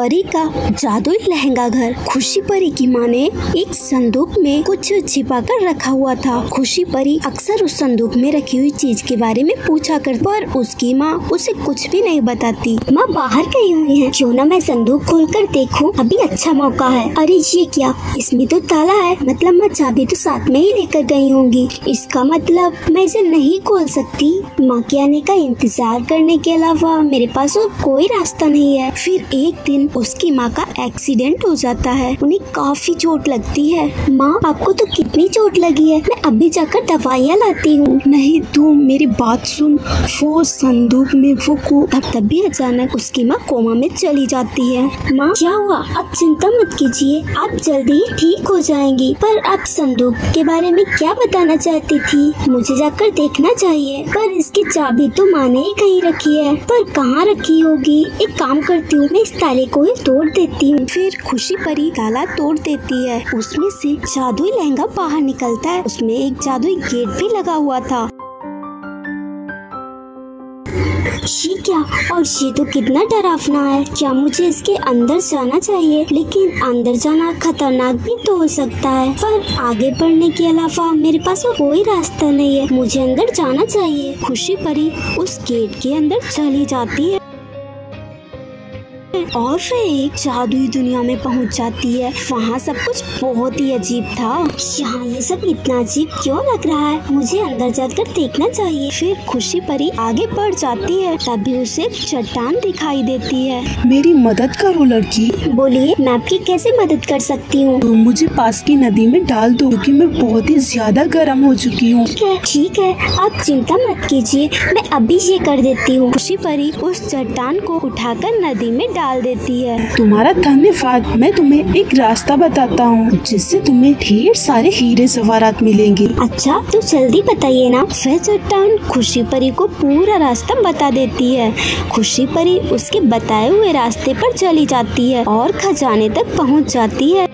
परी का जादुई लहंगा घर। खुशी परी की माँ ने एक संदूक में कुछ छिपा कर रखा हुआ था। खुशी परी अक्सर उस संदूक में रखी हुई चीज के बारे में पूछा कर, पर उसकी माँ उसे कुछ भी नहीं बताती। माँ बाहर गई हुई है, क्यों ना मैं संदूक खोलकर देखूं, अभी अच्छा मौका है। अरे ये क्या, इसमें तो ताला है, मतलब मैं चाबी तो साथ में ही लेकर गई होंगी। इसका मतलब मैं इसे नहीं खोल सकती। माँ के आने का इंतजार करने के अलावा मेरे पास और कोई रास्ता नहीं है। फिर एक दिन उसकी माँ का एक्सीडेंट हो जाता है। उन्हें काफी चोट लगती है। माँ आपको तो कितनी चोट लगी है, मैं अभी जाकर दवाइयाँ लाती हूँ। नहीं, तू मेरी बात सुन। वो संदूक में वो तभी अचानक उसकी माँ कोमा में चली जाती है। माँ क्या हुआ? आप चिंता मत कीजिए, आप जल्दी ही ठीक हो जाएंगी। पर आप संदूक के बारे में क्या बताना चाहती थी? मुझे जाकर देखना चाहिए, पर इसकी चाबी तो माँ ने ही कहीं रखी है, पर कहाँ रखी होगी। एक काम करती हूँ, मैं इस ताले को ही तोड़ देती हूँ। फिर खुशी परी ताला तोड़ देती है। उसमें से जादुई लहंगा बाहर निकलता है। उसमें एक जादुई गेट भी लगा हुआ था। ये क्या, और ये तो कितना डरावना है। क्या मुझे इसके अंदर जाना चाहिए? लेकिन अंदर जाना खतरनाक भी तो हो सकता है, पर आगे बढ़ने के अलावा मेरे पास और कोई रास्ता नहीं है। मुझे अंदर जाना चाहिए। खुशी परी उस गेट के अंदर चली जाती है और फिर एक जादुई दुनिया में पहुंच जाती है। वहाँ सब कुछ बहुत ही अजीब था। यहाँ ये सब इतना अजीब क्यों लग रहा है? मुझे अंदर जाकर देखना चाहिए। फिर खुशी परी आगे बढ़ जाती है, तभी उसे एक चट्टान दिखाई देती है। मेरी मदद करो लड़की। बोलिए, मैं आपकी कैसे मदद कर सकती हूँ? मुझे पास की नदी में डाल दो, क्योंकि मैं बहुत ही ज्यादा गर्म हो चुकी हूँ। ठीक है, आप चिंता मत कीजिए, मैं अभी ये कर देती हूँ। खुशी परी उस चट्टान को उठाकर नदी में डाल देती है। तुम्हारा धन्यवाद। मैं तुम्हें एक रास्ता बताता हूँ, जिससे तुम्हें ढेर सारे हीरे जवाहरात मिलेंगे। अच्छा, तो जल्दी बताइए ना। वह चट्टान खुशी परी को पूरा रास्ता बता देती है। खुशी परी उसके बताए हुए रास्ते पर चली जाती है और खजाने तक पहुँच जाती है।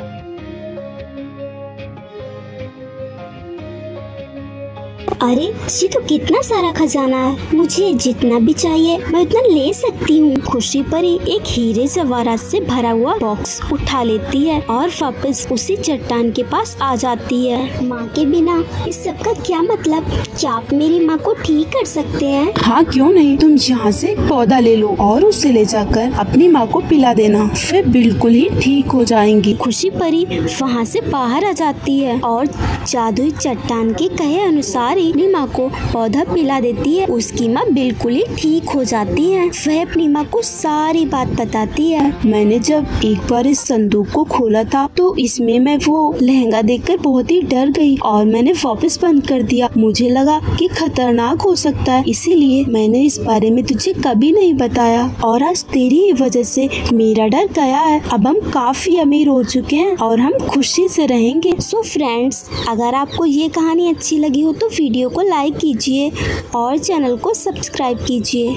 अरे ये तो कितना सारा खजाना है, मुझे जितना भी चाहिए मैं उतना ले सकती हूँ। खुशी परी एक हीरे जवाहरात से भरा हुआ बॉक्स उठा लेती है और वापस उसी चट्टान के पास आ जाती है। माँ के बिना इस सब का क्या मतलब? क्या आप मेरी माँ को ठीक कर सकते हैं? हाँ, क्यों नहीं। तुम यहाँ से एक पौधा ले लो और उसे ले जाकर अपनी माँ को पिला देना, फिर बिल्कुल ही ठीक हो जाएंगी। खुशी परी वहाँ से बाहर आ जाती है और जादुई चट्टान के कहे अनुसार ही अपनी माँ को पौधा पिला देती है। उसकी माँ बिल्कुल ही ठीक हो जाती है। वह अपनी माँ को सारी बात बताती है। मैंने जब एक बार इस संदूक को खोला था, तो इसमें मैं वो लहंगा देखकर बहुत ही डर गई और मैंने वापस बंद कर दिया। मुझे लगा कि खतरनाक हो सकता है, इसीलिए मैंने इस बारे में तुझे कभी नहीं बताया, और आज तेरी ही वजह से मेरा डर गया है। अब हम काफी अमीर हो चुके हैं और हम खुशी से रहेंगे। सो फ्रेंड्स, अगर आपको ये कहानी अच्छी लगी हो तो वीडियो को लाइक कीजिए और चैनल को सब्सक्राइब कीजिए।